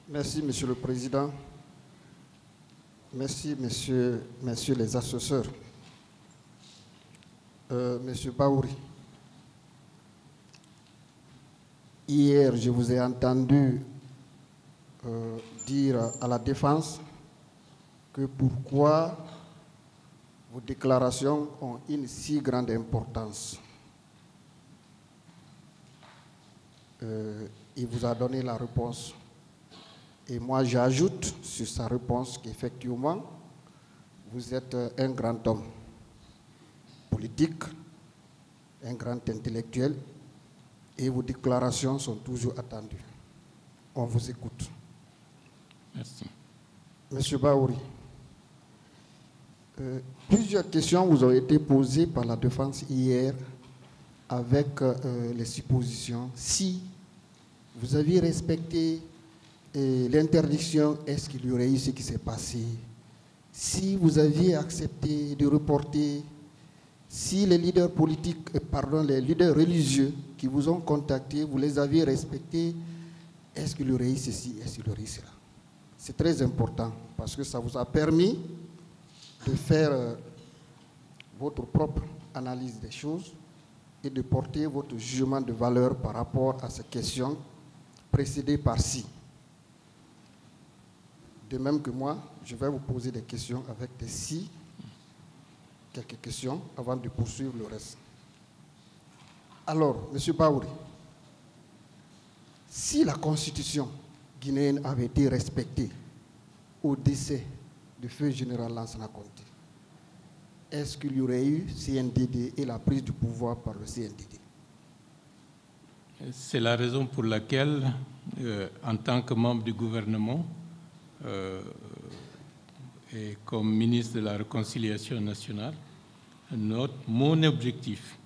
Merci, Monsieur le Président. Merci, messieurs les assesseurs. Monsieur Baouri, hier, je vous ai entendu dire à la défense que pourquoi vos déclarations ont une si grande importance. Il vous a donné la réponse. Et moi, j'ajoute sur sa réponse qu'effectivement, vous êtes un grand homme politique, un grand intellectuel, et vos déclarations sont toujours attendues. On vous écoute. Merci. Monsieur Baouri, plusieurs questions vous ont été posées par la défense hier avec les suppositions. Si vous aviez respecté l'interdiction, est-ce qu'il y aurait eu ce qui s'est passé? Si vous aviez accepté de reporter, si les leaders politiques, les leaders religieux qui vous ont contacté, vous les aviez respectés, est-ce qu'il y aurait eu ceci, est-ce qu'il y aurait eu cela? C'est très important parce que ça vous a permis de faire votre propre analyse des choses et de porter votre jugement de valeur par rapport à ces questions précédées par si. De même que moi, je vais vous poser des questions avec des si, quelques questions avant de poursuivre le reste. Alors, M. Baouri, si la constitution guinéenne avait été respectée au décès du feu général Lansana Conté, est-ce qu'il y aurait eu CNDD et la prise du pouvoir par le CNDD? C'est la raison pour laquelle, en tant que membre du gouvernement, et comme ministre de la Réconciliation nationale, mon objectif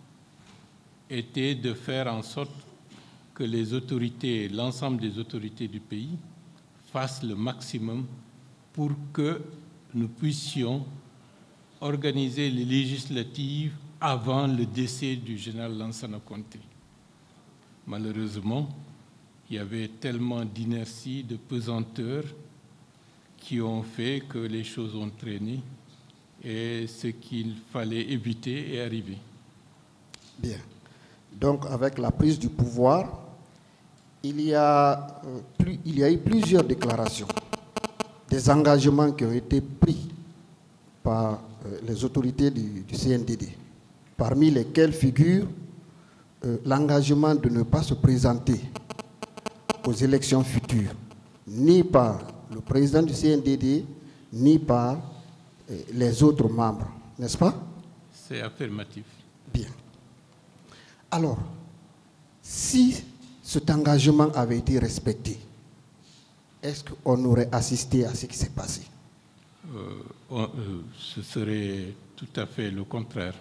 était de faire en sorte que les autorités, l'ensemble des autorités du pays, fassent le maximum pour que nous puissions organiser les législatives avant le décès du général Lansana Conté. Malheureusement, il y avait tellement d'inertie, de pesanteur qui ont fait que les choses ont traîné et ce qu'il fallait éviter est arrivé. Bien. Donc, avec la prise du pouvoir, il y a eu plusieurs déclarations, des engagements qui ont été pris par les autorités du CNDD, parmi lesquels figure l'engagement de ne pas se présenter aux élections futures, ni par le président du CNDD, ni par les autres membres, n'est-ce pas? C'est affirmatif. Bien. Alors, si cet engagement avait été respecté, est-ce qu'on aurait assisté à ce qui s'est passé? Ce serait tout à fait le contraire.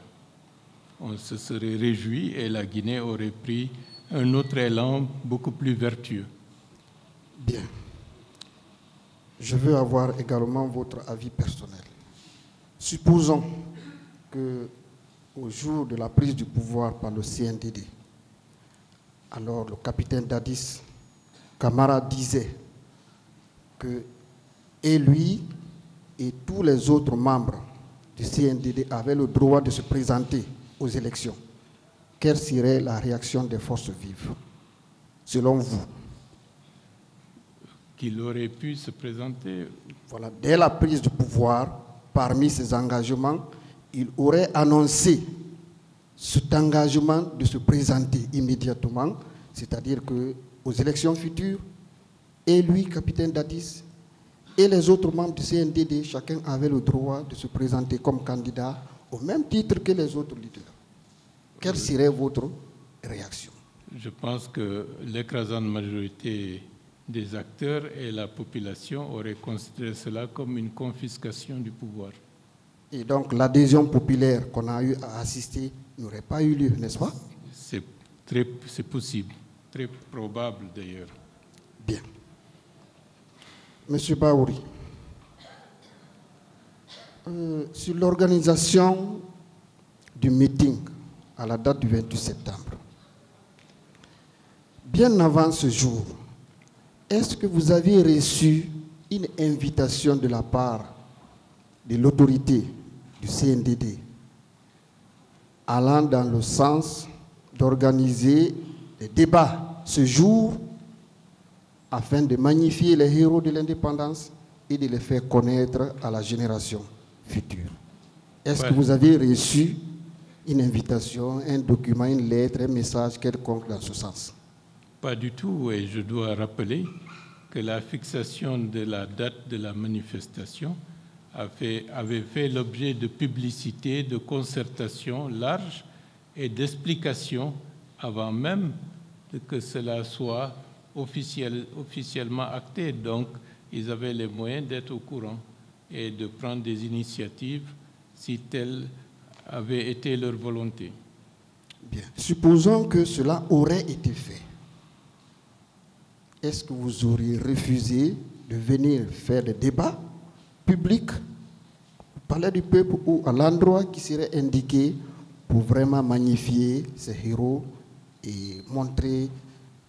On se serait réjoui et la Guinée aurait pris un autre élan beaucoup plus vertueux. Bien. Je veux avoir également votre avis personnel. Supposons qu'au jour de la prise du pouvoir par le CNDD, alors le capitaine Dadis Camara disait que et lui et tous les autres membres du CNDD avaient le droit de se présenter aux élections. Quelle serait la réaction des forces vives, selon vous? Qu'il aurait pu se présenter. Voilà, dès la prise du pouvoir, parmi ses engagements, il aurait annoncé cet engagement de se présenter immédiatement, c'est-à-dire qu'aux élections futures, et lui, capitaine Dadis, et les autres membres du CNDD, chacun avait le droit de se présenter comme candidat au même titre que les autres leaders. Quelle serait votre réaction? Je pense que l'écrasante majorité des acteurs et la population auraient considéré cela comme une confiscation du pouvoir. Et donc l'adhésion populaire qu'on a eu à assister n'aurait pas eu lieu, n'est-ce pas? C'est possible, très probable d'ailleurs. Bien. Monsieur Baouri, sur l'organisation du meeting à la date du 28 septembre, bien avant ce jour, est-ce que vous avez reçu une invitation de la part de l'autorité du CNDD allant dans le sens d'organiser des débats ce jour afin de magnifier les héros de l'indépendance et de les faire connaître à la génération future? Est-ce que vous avez reçu une invitation, un document, une lettre, un message quelconque dans ce sens? Pas du tout, et je dois rappeler que la fixation de la date de la manifestation avait fait l'objet de publicité, de concertation large et d'explications avant même que cela soit officiellement acté. Donc, ils avaient les moyens d'être au courant et de prendre des initiatives si telle avait été leur volonté. Bien. Supposons que cela aurait été fait. Est-ce que vous auriez refusé de venir faire des débats publics au Palais du Peuple ou à l'endroit qui serait indiqué pour vraiment magnifier ces héros et montrer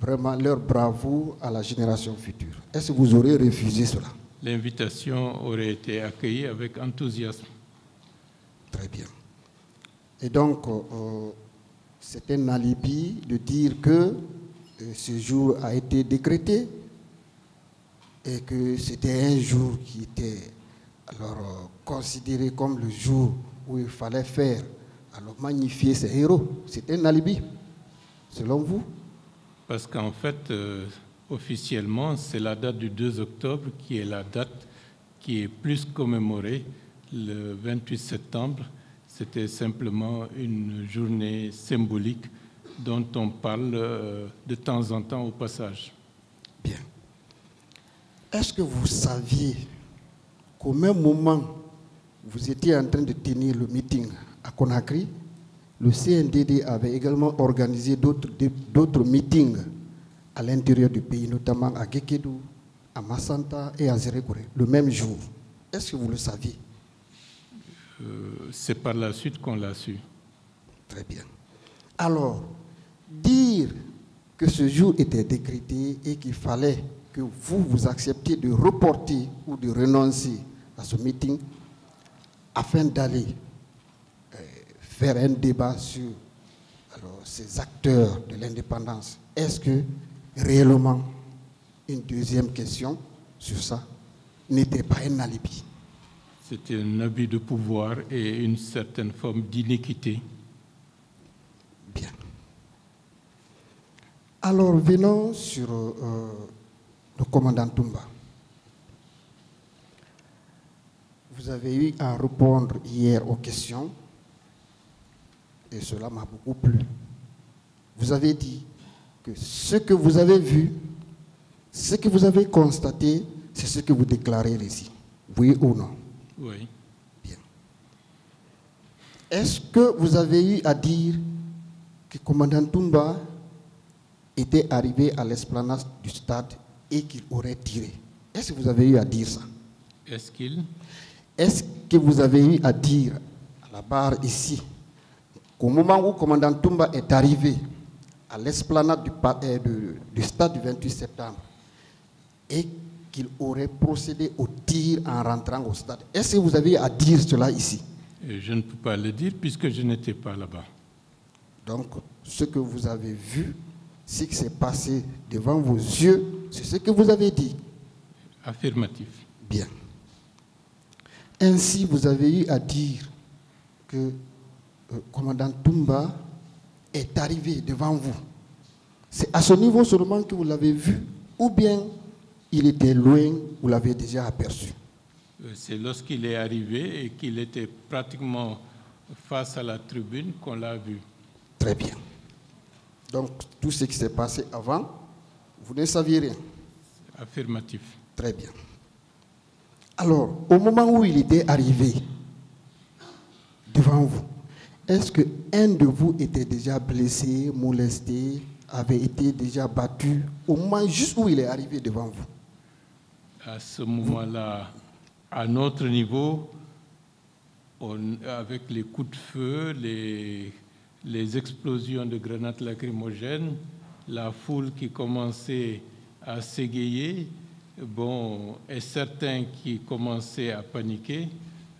vraiment leur bravoure à la génération future? Est-ce que vous auriez refusé cela? L'invitation aurait été accueillie avec enthousiasme. Très bien. Et donc, c'est un alibi de dire que ce jour a été décrété et que c'était un jour qui était alors considéré comme le jour où il fallait faire, alors magnifier ces héros. C'était un alibi, selon vous? Parce qu'en fait, officiellement, c'est la date du 2 octobre qui est la date qui est plus commémorée. Le 28 septembre, c'était simplement une journée symbolique dont on parle de temps en temps au passage. Bien. Est-ce que vous saviez qu'au même moment où vous étiez en train de tenir le meeting à Conakry, le CNDD avait également organisé d'autres meetings à l'intérieur du pays, notamment à Guékédou, à Massanta et à Zérégouré, le même jour? Est-ce que vous le saviez? C'est par la suite qu'on l'a su. Très bien. Alors, dire que ce jour était décrété et qu'il fallait que vous acceptiez de reporter ou de renoncer à ce meeting afin d'aller faire un débat sur ces acteurs de l'indépendance, est-ce que réellement, une deuxième question sur ça, n'était pas un alibi? C'était un abus de pouvoir et une certaine forme d'iniquité. Bien. Alors, venons sur le commandant Toumba. Vous avez eu à répondre hier aux questions et cela m'a beaucoup plu. Vous avez dit que ce que vous avez vu, ce que vous avez constaté, c'est ce que vous déclarez ici. Oui ou non? Oui. Bien. Est-ce que vous avez eu à dire que le commandant Toumba était arrivé à l'esplanade du stade et qu'il aurait tiré? Est-ce que vous avez eu à dire ça? Est-ce que vous avez eu à dire à la barre ici qu'au moment où le commandant Toumba est arrivé à l'esplanade du stade du 28 septembre et qu'il aurait procédé au tir en rentrant au stade? Est-ce que vous avez à dire cela ici? Je ne peux pas le dire puisque je n'étais pas là-bas. Donc, ce que vous avez vu, ce qui s'est passé devant vos yeux, c'est ce que vous avez dit? Affirmatif. Bien. Ainsi, vous avez eu à dire que le commandant Toumba est arrivé devant vous. C'est à ce niveau seulement que vous l'avez vu ou bien il était loin, vous l'avez déjà aperçu? C'est lorsqu'il est arrivé et qu'il était pratiquement face à la tribune qu'on l'a vu. Très bien. Donc, tout ce qui s'est passé avant, vous ne saviez rien? Affirmatif. Très bien. Alors, au moment où il était arrivé devant vous, est-ce qu'un de vous était déjà blessé, molesté, avait été déjà battu au moment juste où il est arrivé devant vous? À ce moment-là, à notre niveau, avec les coups de feu, les explosions de grenades lacrymogènes, la foule qui commençait à s'égayer. Bon, et certains qui commençaient à paniquer.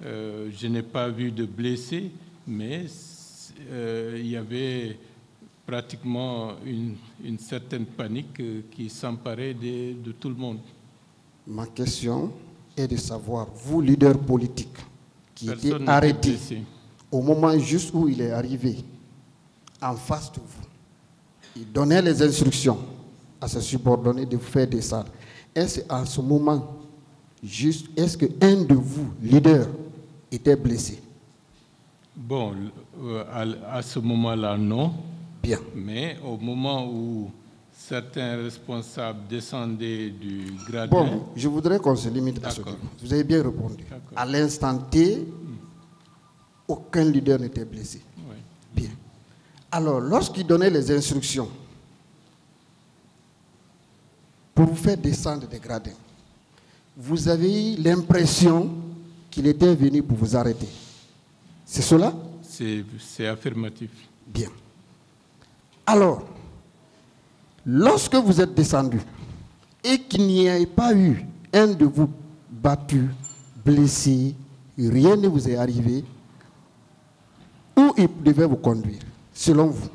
Je n'ai pas vu de blessés, mais il y avait pratiquement une certaine panique qui s'emparait de tout le monde. Ma question est de savoir, vous, leader politique, qui était Personne arrêté n'était blessé. au moment juste où il est arrivé, en face de vous, il donnait les instructions à ses subordonnés de vous faire descendre. Est-ce qu'à ce moment, juste, est-ce qu'un de vous, leader, était blessé? Bon, à ce moment-là, non. Bien. Mais au moment où certains responsables descendaient du gradin... Bon, je voudrais qu'on se limite à ce niveau. Vous avez bien répondu. À l'instant T, aucun leader n'était blessé. Oui. Bien. Alors, lorsqu'il donnait les instructions pour vous faire descendre des gradins, vous avez eu l'impression qu'il était venu pour vous arrêter. C'est cela? C'est affirmatif. Bien. Alors, lorsque vous êtes descendu et qu'il n'y ait pas eu un de vous battu, blessé, rien ne vous est arrivé, où il devait vous conduire, selon vous?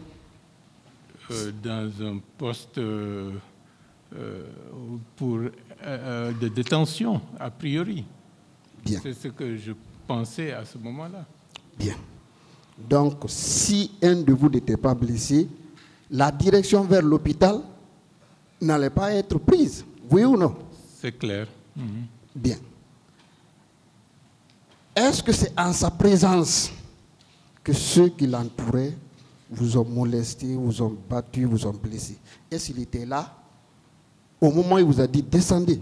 Dans un poste de détention, a priori. Bien. C'est ce que je pensais à ce moment-là. Bien. Donc, si un de vous n'était pas blessé, la direction vers l'hôpital n'allait pas être prise. Oui ou non? C'est clair. Bien. Est-ce que c'est en sa présence que ceux qui l'entouraient vous ont molesté, vous ont battu, vous ont blessé? Est-ce qu'il était là au moment où il vous a dit descendez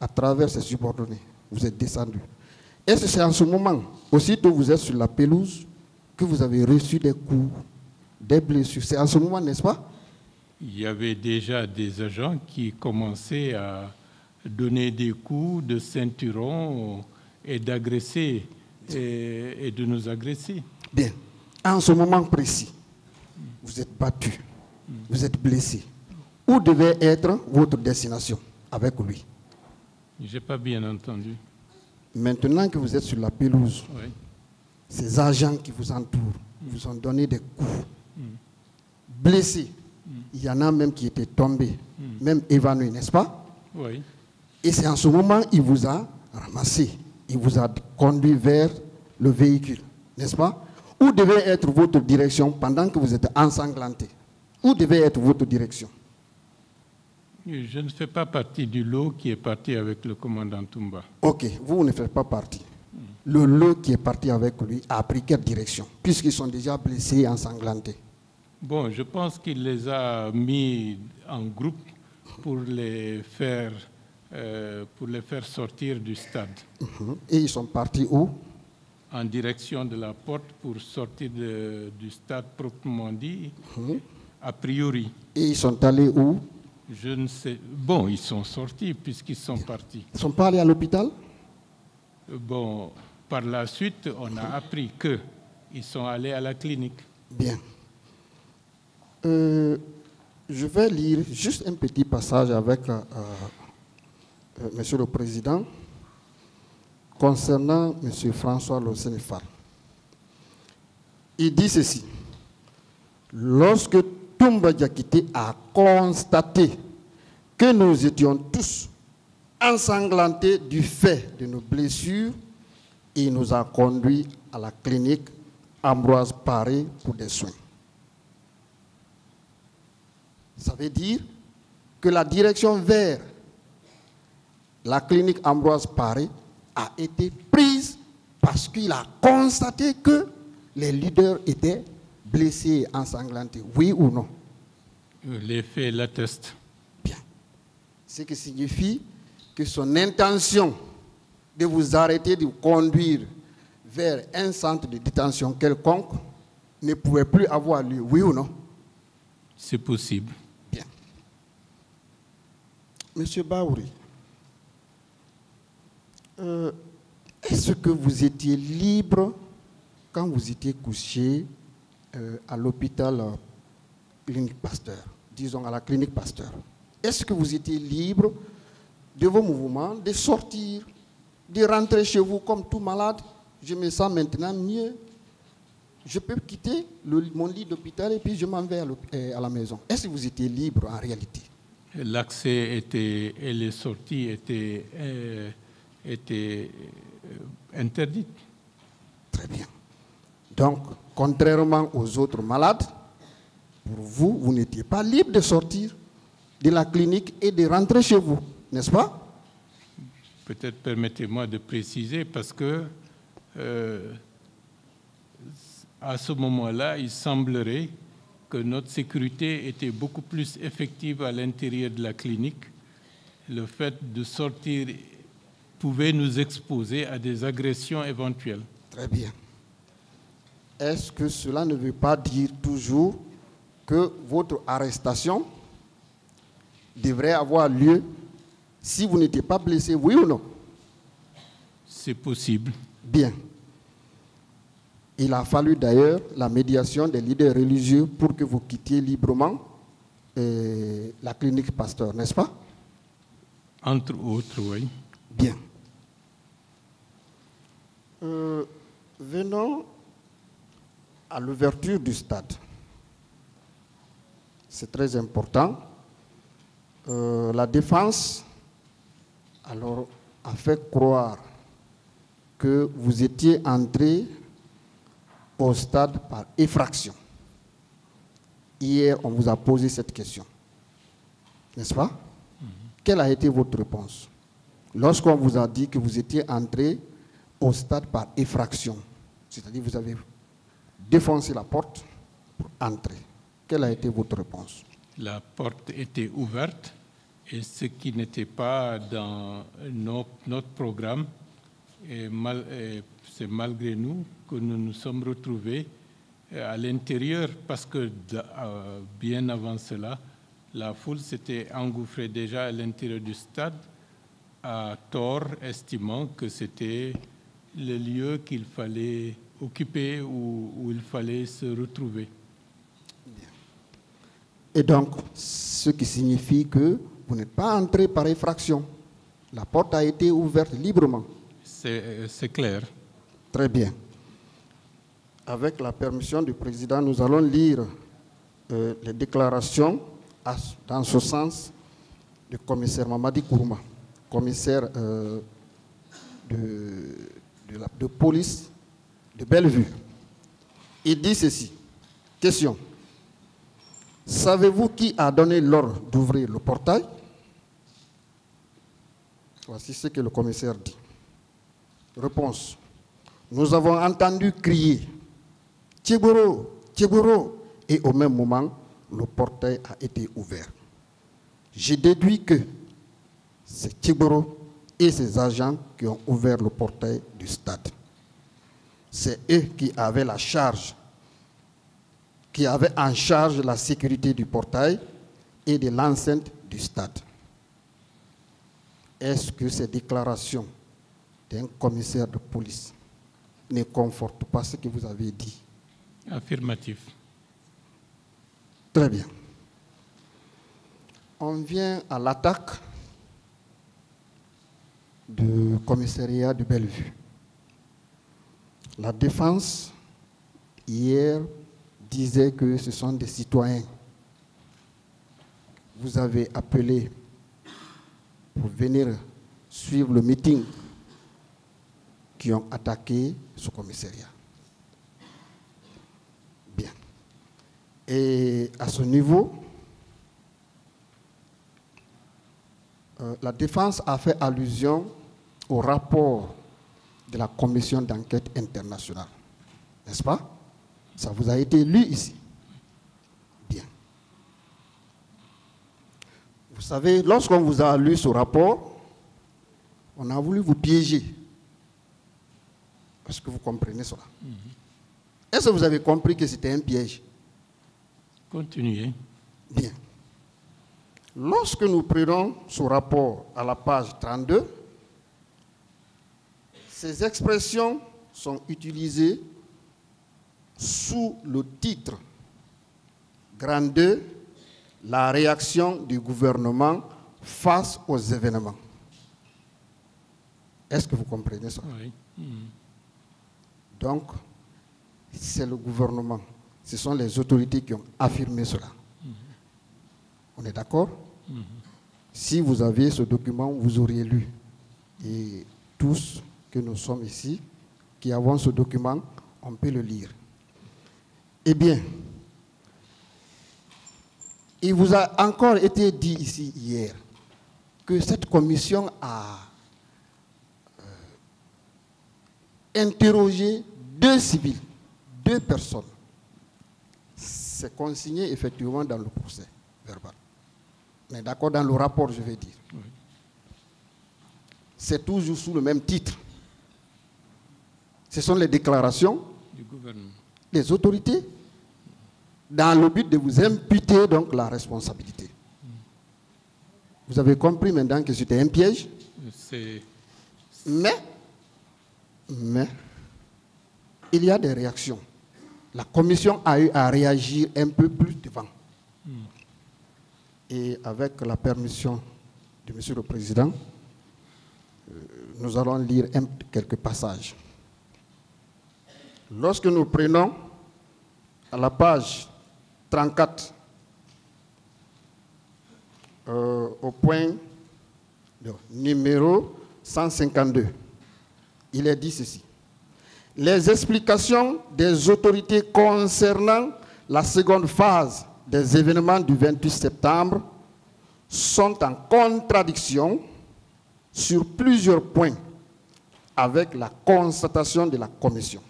à travers ses subordonnés? Vous êtes descendu. Est-ce que c'est en ce moment, aussitôt vous êtes sur la pelouse, que vous avez reçu des coups, des blessures? C'est en ce moment, n'est-ce pas? Il y avait déjà des agents qui commençaient à donner des coups de ceinturon et d'agresser et de nous agresser. Bien. En ce moment précis, vous êtes battu, vous êtes blessé. Où devait être votre destination avec lui? Je n'ai pas bien entendu. Maintenant que vous êtes sur la pelouse, Oui. ces agents qui vous entourent vous ont donné des coups. Blessés. Il y en a même qui étaient tombés, même évanouis, n'est-ce pas? Oui. Et c'est en ce moment qu'il vous a ramassé. Il vous a conduit vers le véhicule, n'est-ce pas? Où devait être votre direction pendant que vous êtes ensanglanté? Où devait être votre direction? Je ne fais pas partie du lot qui est parti avec le commandant Toumba. Ok, vous ne faites pas partie. Le lot qui est parti avec lui a pris quelle direction, puisqu'ils sont déjà blessés et ensanglantés? Bon, je pense qu'il les a mis en groupe pour les faire sortir du stade. Et ils sont partis où? En direction de la porte pour sortir du stade proprement dit, a priori. Et ils sont allés où? Je ne sais. Bon, ils sont sortis puisqu'ils sont partis. Ils ne sont pas allés à l'hôpital? Bon, par la suite, on a appris qu'ils sont allés à la clinique. Bien. Je vais lire juste un petit passage avec Monsieur le Président concernant M. François Losenefal. Il dit ceci. Lorsque Toumba Diakité a constaté que nous étions tous ensanglantés du fait de nos blessures, il nous a conduits à la clinique Ambroise Paré pour des soins. Ça veut dire que la direction vers la clinique Ambroise Paré a été prise parce qu'il a constaté que les leaders étaient blessés et ensanglantés. Oui ou non? Les faits l'attestent. Bien. Ce qui signifie que son intention de vous arrêter, de vous conduire vers un centre de détention quelconque ne pouvait plus avoir lieu. Oui ou non? C'est possible. Bien. Monsieur Baouri, est-ce que vous étiez libre quand vous étiez couché à l'hôpital clinique Pasteur, disons à la clinique Pasteur? est-ce que vous étiez libre de vos mouvements, de sortir, de rentrer chez vous comme tout malade? Je me sens maintenant mieux. Je peux quitter mon lit d'hôpital et puis je m'en vais à la maison. Est-ce que vous étiez libre en réalité? L'accès était et les sorties étaient interdites. Très bien. Donc, contrairement aux autres malades, pour vous, vous n'étiez pas libre de sortir de la clinique et de rentrer chez vous, n'est-ce pas? Peut-être permettez-moi de préciser parce que à ce moment-là, il semblerait que notre sécurité était beaucoup plus effective à l'intérieur de la clinique. Le fait de sortir pouvait nous exposer à des agressions éventuelles. Très bien. Est-ce que cela ne veut pas dire toujours que votre arrestation devrait avoir lieu si vous n'étiez pas blessé, oui ou non? C'est possible. Bien. Il a fallu d'ailleurs la médiation des leaders religieux pour que vous quittiez librement la clinique Pasteur, n'est-ce pas? Entre autres, oui. Bien. Venons à l'ouverture du stade. C'est très important. La défense alors, a fait croire que vous étiez entré au stade par effraction. Hier, on vous a posé cette question. N'est-ce pas? Quelle a été votre réponse? Lorsqu'on vous a dit que vous étiez entré au stade par effraction, c'est-à-dire vous avez défoncé la porte pour entrer, quelle a été votre réponse? La porte était ouverte et ce qui n'était pas dans notre programme, c'est malgré nous que nous nous sommes retrouvés à l'intérieur parce que bien avant cela, la foule s'était engouffrée déjà à l'intérieur du stade à tort, estimant que c'était le lieu qu'il fallait occuper où il fallait se retrouver. Et donc, ce qui signifie que vous n'êtes pas entré par effraction. La porte a été ouverte librement. C'est clair. Très bien. Avec la permission du président, nous allons lire les déclarations dans ce sens du commissaire Mamadi Kourouma, commissaire de police de Bellevue. Il dit ceci. Question. Savez-vous qui a donné l'ordre d'ouvrir le portail? Voici ce que le commissaire dit. Réponse. Nous avons entendu crier « Tchéboro, Tchéboro » et au même moment, le portail a été ouvert. J'ai déduit que c'est Tchéboro et ses agents qui ont ouvert le portail du stade. C'est eux qui avaient la charge, qui avaient en charge la sécurité du portail et de l'enceinte du stade. Est-ce que ces déclarations d'un commissaire de police ne confortent pas ce que vous avez dit? Affirmatif. Très bien. On vient à l'attaque du commissariat de Bellevue. La défense, hier, disait que ce sont des citoyens. Vous avez appelé pour venir suivre le meeting qui ont attaqué ce commissariat. Bien. Et à ce niveau, la défense a fait allusion au rapport de la commission d'enquête internationale. N'est-ce pas? Ça vous a été lu ici. Bien. Vous savez, lorsqu'on vous a lu ce rapport, on a voulu vous piéger. Est-ce que vous comprenez cela? Est-ce que vous avez compris que c'était un piège? Continuez. Bien. Lorsque nous prenons ce rapport à la page 32, ces expressions sont utilisées sous le titre Grand 2, la réaction du gouvernement face aux événements. Est-ce que vous comprenez ça? Oui. Donc, c'est le gouvernement, ce sont les autorités qui ont affirmé cela. On est d'accord? Si vous aviez ce document, vous auriez lu. Et tous que nous sommes ici, qui avons ce document, on peut le lire. Eh bien, il vous a encore été dit ici hier que cette commission a interrogé 2 civils, 2 personnes. C'est consigné effectivement dans le procès verbal. Mais d'accord, dans le rapport, je vais dire. Oui. C'est toujours sous le même titre. Ce sont les déclarations du gouvernement, des autorités, dans le but de vous imputer donc la responsabilité. Vous avez compris maintenant que c'était un piège? Mais, il y a des réactions. La commission a eu à réagir un peu plus devant. Et avec la permission de Monsieur le Président, nous allons lire quelques passages. Lorsque nous prenons à la page 34, au point numéro 152, il est dit ceci. Les explications des autorités concernant la seconde phase des événements du 28 septembre sont en contradiction sur plusieurs points avec la constatation de la commission.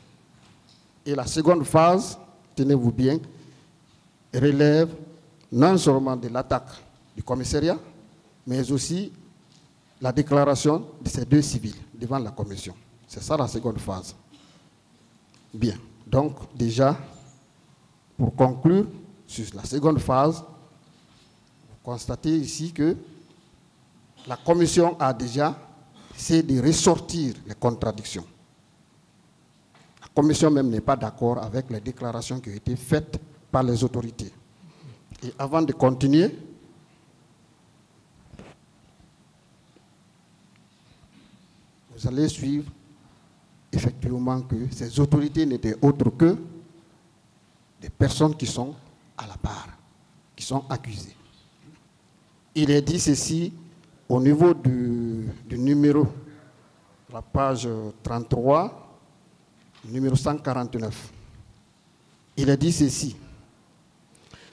Et la seconde phase, tenez-vous bien, relève non seulement de l'attaque du commissariat, mais aussi la déclaration de ces 2 civils devant la commission. C'est ça la seconde phase. Bien, donc déjà, pour conclure sur la seconde phase, vous constatez ici que la commission a déjà essayé de ressortir les contradictions. La commission même n'est pas d'accord avec les déclarations qui ont été faites par les autorités. Et avant de continuer, vous allez suivre effectivement que ces autorités n'étaient autres que des personnes qui sont à la barre, qui sont accusées. Il est dit ceci au niveau du numéro, la page 33, numéro 149. Il est dit ceci.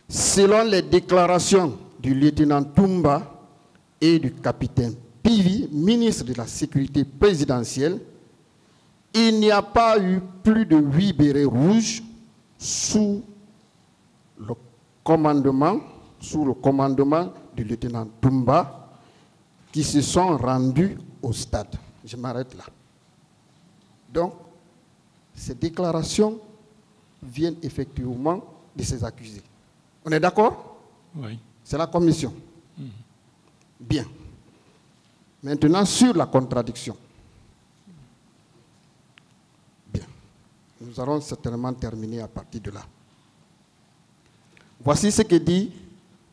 Selon les déclarations du lieutenant Toumba et du capitaine Pivi, ministre de la Sécurité présidentielle, il n'y a pas eu plus de 8 bérets rouges sous le commandement du lieutenant Toumba qui se sont rendus au stade. Je m'arrête là. Donc, ces déclarations viennent effectivement de ces accusés. On est d'accord? Oui. C'est la commission. Bien. Maintenant, sur la contradiction. Bien. Nous allons certainement terminer à partir de là. Voici ce que dit,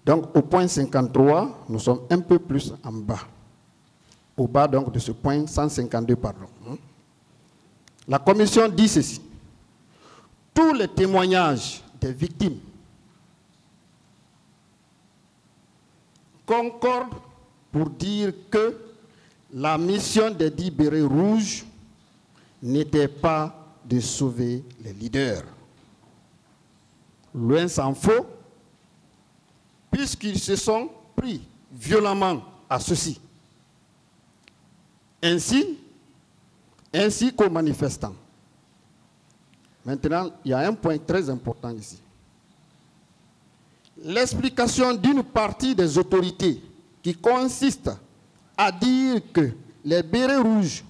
donc au point 53, nous sommes un peu plus en bas. Au bas donc de ce point 152, pardon. La commission dit ceci. Tous les témoignages des victimes concordent pour dire que la mission des 10 bérets rouges n'était pas de sauver les leaders. Loin s'en faut, puisqu'ils se sont pris violemment à ceci. Ainsi qu'aux manifestants. Maintenant, il y a un point très important ici. L'explication d'une partie des autorités qui consiste à dire que les bérets rouges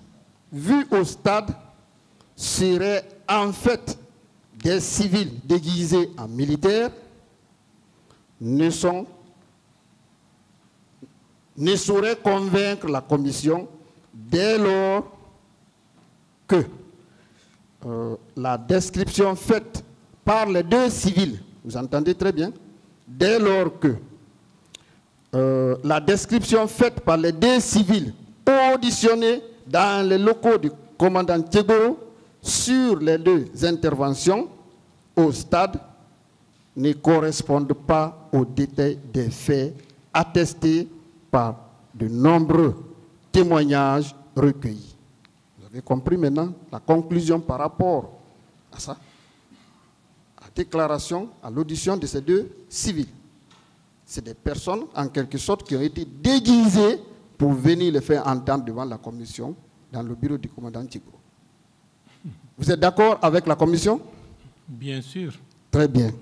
vus au stade seraient en fait des civils déguisés en militaires ne saurait convaincre la commission dès lors que la description faite par les 2 civils, vous entendez très bien, dès lors que la description faite par les deux civils auditionnés dans les locaux du commandant Thiegoro sur les deux interventions au stade ne correspondent pas aux détails des faits attestés par de nombreux témoignages recueillis. Vous avez compris maintenant la conclusion par rapport à ça, à la déclaration, à l'audition de ces deux civils. C'est des personnes, en quelque sorte, qui ont été déguisées pour venir les faire entendre devant la commission dans le bureau du commandant Thiegoro. Vous êtes d'accord avec la commission? Bien sûr. Très bien.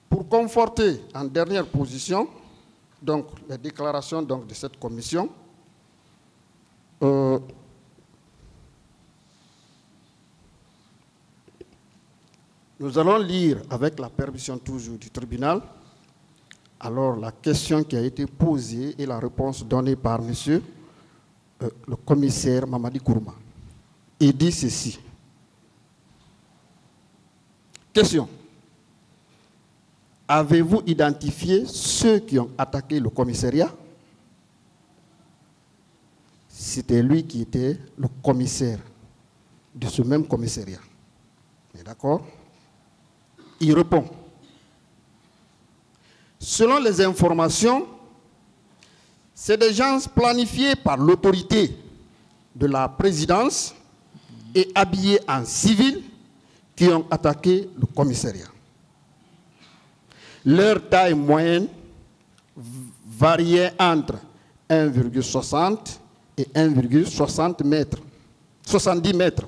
Pour conforter en dernière position, donc les déclarations donc, de cette commission, nous allons lire avec la permission toujours du tribunal, alors la question qui a été posée et la réponse donnée par monsieur le commissaire Mamadi Kourouma. Il dit ceci. Question. Avez-vous identifié ceux qui ont attaqué le commissariat? C'était lui qui était le commissaire de ce même commissariat. D'accord? Il répond. Selon les informations, c'est des gens planifiés par l'autorité de la présidence et habillés en civil qui ont attaqué le commissariat. Leur taille moyenne variait entre 1,60 et 1,60 mètres, 70 mètres,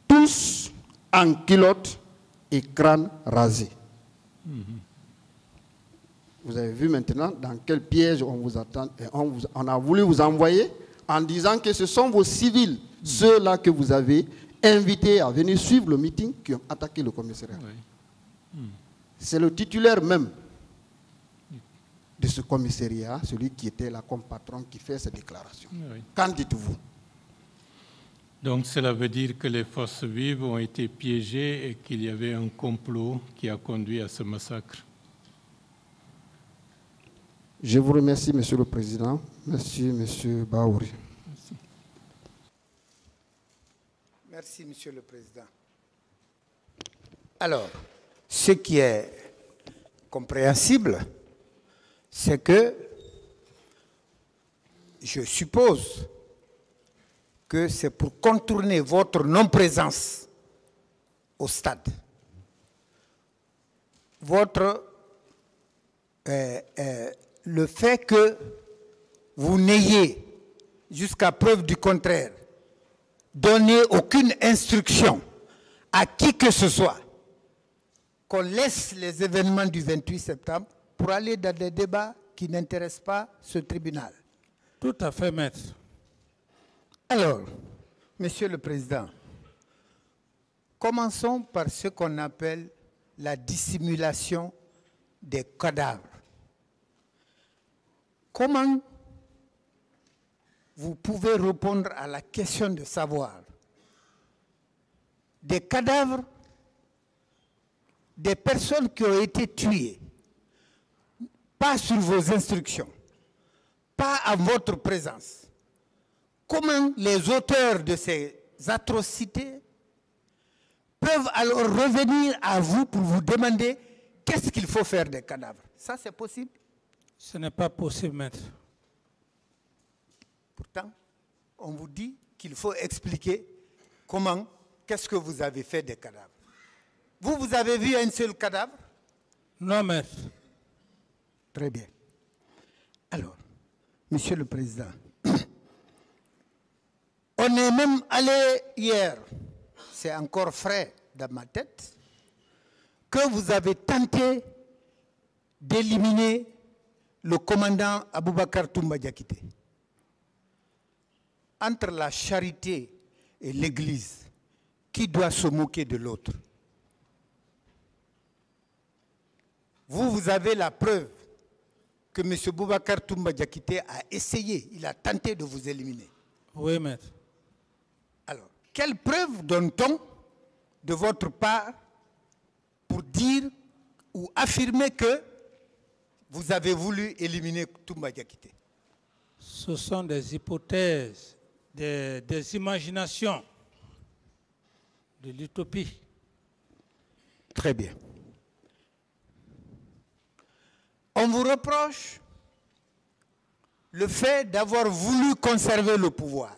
tous en culotte et crâne rasé. Vous avez vu maintenant dans quel piège on vous attend, on a voulu vous envoyer en disant que ce sont vos civils, ceux-là que vous avez invités à venir suivre le meeting qui ont attaqué le commissariat. Oui. C'est le titulaire même de ce commissariat, celui qui était là comme patron, qui fait ces déclarations. Oui. Qu'en dites-vous? Donc cela veut dire que les forces vives ont été piégées et qu'il y avait un complot qui a conduit à ce massacre. Je vous remercie, Monsieur le Président. Merci, Monsieur Baouri. Merci. Merci, Monsieur le Président. Alors, ce qui est compréhensible, c'est que je suppose que c'est pour contourner votre non-présence au stade. Le fait que vous n'ayez, jusqu'à preuve du contraire, donné aucune instruction à qui que ce soit, qu'on laisse les événements du 28 septembre pour aller dans des débats qui n'intéressent pas ce tribunal. Tout à fait, maître. Alors, Monsieur le Président, commençons par ce qu'on appelle la dissimulation des cadavres. Comment vous pouvez répondre à la question de savoir des cadavres des personnes qui ont été tuées, pas sur vos instructions, pas à votre présence? Comment les auteurs de ces atrocités peuvent alors revenir à vous pour vous demander qu'est-ce qu'il faut faire des cadavres? Ça, c'est possible? Ce n'est pas possible, maître. Pourtant, on vous dit qu'il faut expliquer comment, qu'est-ce que vous avez fait des cadavres. Vous avez vu un seul cadavre? Non, maître. Très bien. Alors, Monsieur le Président, on est même allé hier, c'est encore frais dans ma tête, que vous avez tenté d'éliminer le commandant Aboubakar Toumba Diakité. Entre la charité et l'Église, qui doit se moquer de l'autre? Vous avez la preuve que M. Boubacar Toumba Diakité a essayé, il a tenté de vous éliminer. Oui, maître. Alors, quelle preuve donne-t-on de votre part pour dire ou affirmer que vous avez voulu éliminer Toumba Diakité. Ce sont des hypothèses, des imaginations, de l'utopie. Très bien. On vous reproche le fait d'avoir voulu conserver le pouvoir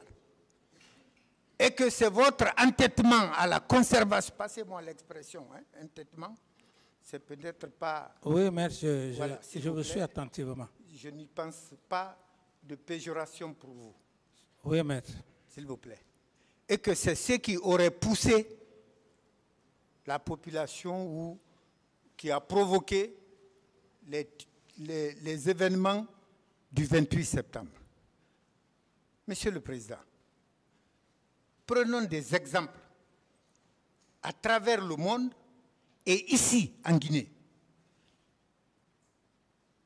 et que c'est votre entêtement à la conservation, passez-moi l'expression, hein, entêtement, c'est peut-être pas... Oui, maître, Voilà, je vous suis attentivement. Je n'y pense pas de péjoration pour vous, Oui, maître. s'il vous plaît. Et que c'est ce qui aurait poussé la population ou qui a provoqué les événements du 28 septembre. Monsieur le Président, prenons des exemples à travers le monde et ici, en Guinée.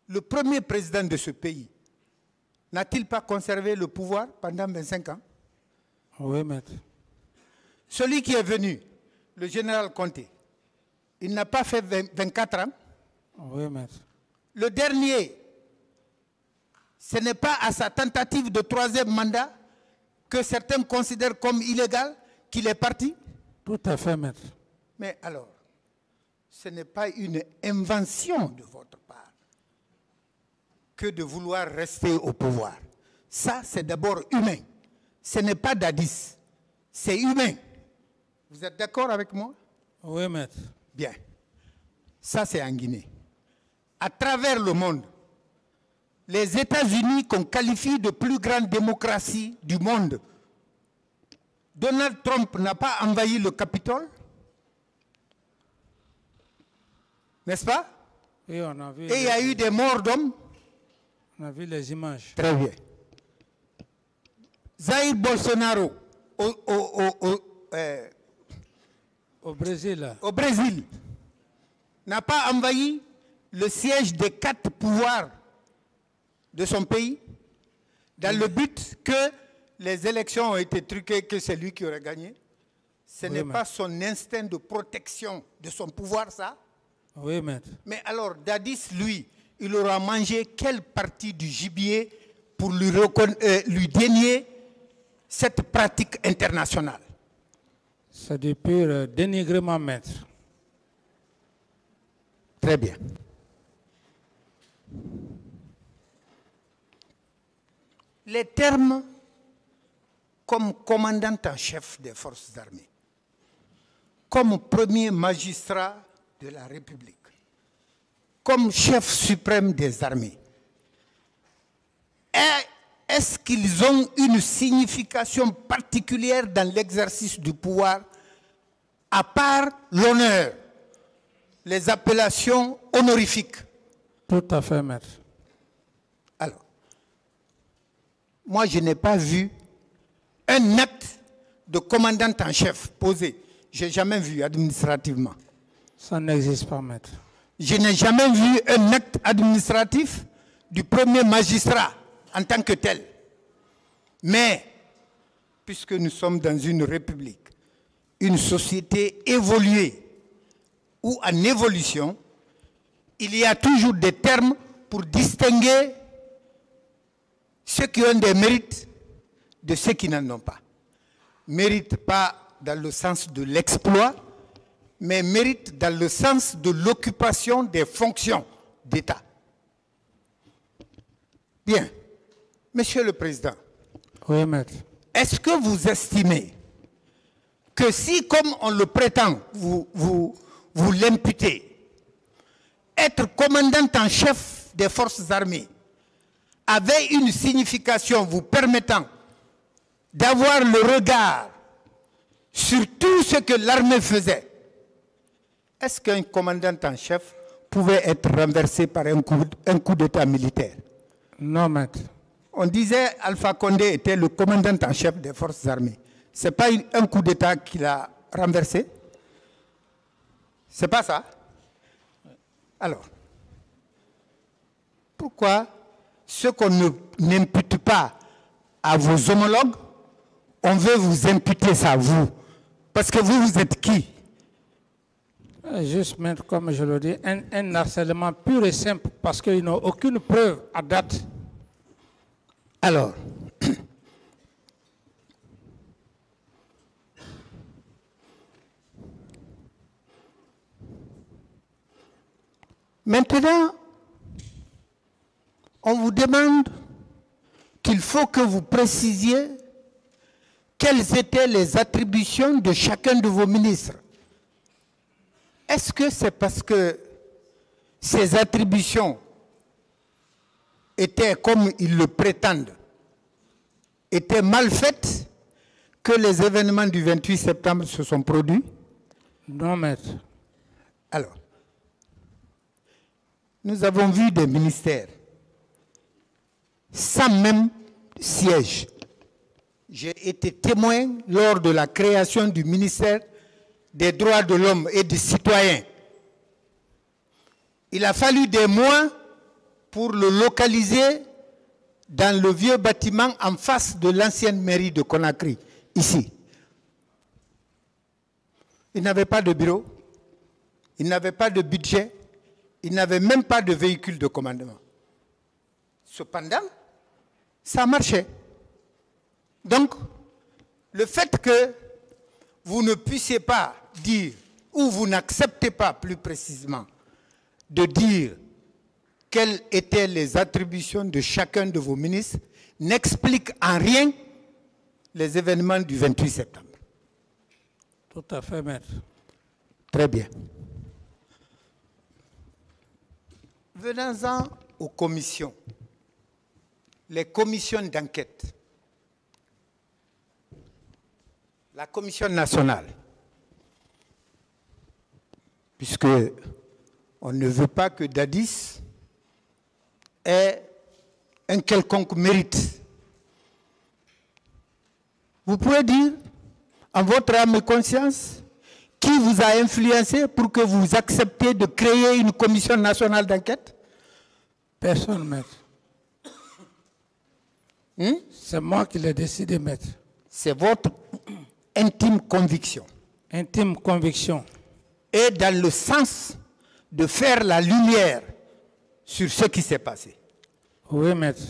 Le premier président de ce pays n'a-t-il pas conservé le pouvoir pendant 25 ans? Oui, maître. Celui qui est venu, le général Conté, il n'a pas fait 24 ans. Oui, maître. Le dernier, ce n'est pas à sa tentative de 3e mandat que certains considèrent comme illégal qu'il est parti. Tout à fait, maître. Mais alors, ce n'est pas une invention de votre part que de vouloir rester au pouvoir. Ça, c'est d'abord humain. Ce n'est pas d'Addis. C'est humain. Vous êtes d'accord avec moi? Oui, maître. Bien. Ça, c'est en Guinée. À travers le monde, les États-Unis qu'on qualifie de plus grande démocratie du monde, Donald Trump n'a pas envahi le Capitole, n'est-ce pas? Oui, on a vu. Et il y a eu des morts d'hommes. On a vu les images. Très bien. Jair Bolsonaro Au Brésil, là. au Brésil n'a pas envahi le siège des 4 pouvoirs de son pays dans le but que les élections ont été truquées, que c'est lui qui aurait gagné. Ce n'est pas son instinct de protection de son pouvoir, ça? Oui, maître. Mais alors, Dadis, lui, il aura mangé quelle partie du gibier pour lui dénier cette pratique internationale? C'est du pur dénigrement, maître. Très bien. Les termes comme commandant en chef des forces armées, comme premier magistrat de la République, comme chef suprême des armées, est-ce qu'ils ont une signification particulière dans l'exercice du pouvoir, à part l'honneur, les appellations honorifiques? Tout à fait, maître. Alors, moi, je n'ai pas vu un acte de commandant en chef posé. Je n'ai jamais vu administrativement. Ça n'existe pas, maître. Je n'ai jamais vu un acte administratif du premier magistrat en tant que tel. Mais, puisque nous sommes dans une république, une société évoluée ou en évolution, il y a toujours des termes pour distinguer ceux qui ont des mérites de ceux qui n'en ont pas. Mérite pas dans le sens de l'exploit, mais mérite dans le sens de l'occupation des fonctions d'État. Bien. Monsieur le Président, Oui, maître. est-ce que vous estimez que si, comme on le prétend, vous l'imputez, être commandant en chef des forces armées avait une signification vous permettant d'avoir le regard sur tout ce que l'armée faisait, est-ce qu'un commandant en chef pouvait être renversé par un coup d'État militaire? Non, maître. On disait Alpha Condé était le commandant en chef des forces armées. Ce n'est pas un coup d'État qui l'a renversé? C'est pas ça? Alors, pourquoi ce qu'on n'impute pas à vos homologues, on veut vous imputer ça à vous? Parce que vous êtes qui? Juste, maître, comme je le dis, un harcèlement pur et simple parce qu'ils n'ont aucune preuve à date. Alors, maintenant, on vous demande qu'il faut que vous précisiez quelles étaient les attributions de chacun de vos ministres. Est-ce que c'est parce que ces attributions étaient, comme ils le prétendent, étaient mal faites que les événements du 28 septembre se sont produits? Non, maître. Alors, nous avons vu des ministères sans même siège. J'ai été témoin lors de la création du ministère des droits de l'homme et des citoyens. Il a fallu des mois pour le localiser dans le vieux bâtiment en face de l'ancienne mairie de Conakry, ici. Il n'avait pas de bureau, il n'avait pas de budget, il n'avait même pas de véhicule de commandement. Cependant, ça marchait. Donc, le fait que vous ne puissiez pas dire, ou vous n'acceptez pas plus précisément, de dire quelles étaient les attributions de chacun de vos ministres, n'explique en rien les événements du 28 septembre. Tout à fait, maître. Très bien. Venons-en aux commissions. Les commissions d'enquête. La commission nationale, puisque on ne veut pas que Dadis ait un quelconque mérite. Vous pouvez dire, en votre âme et conscience, qui vous a influencé pour que vous acceptiez de créer une commission nationale d'enquête? Personne, maître. C'est moi qui l'ai décidé, maître. C'est votre intime conviction. Intime conviction. Et dans le sens de faire la lumière sur ce qui s'est passé. Oui, maître.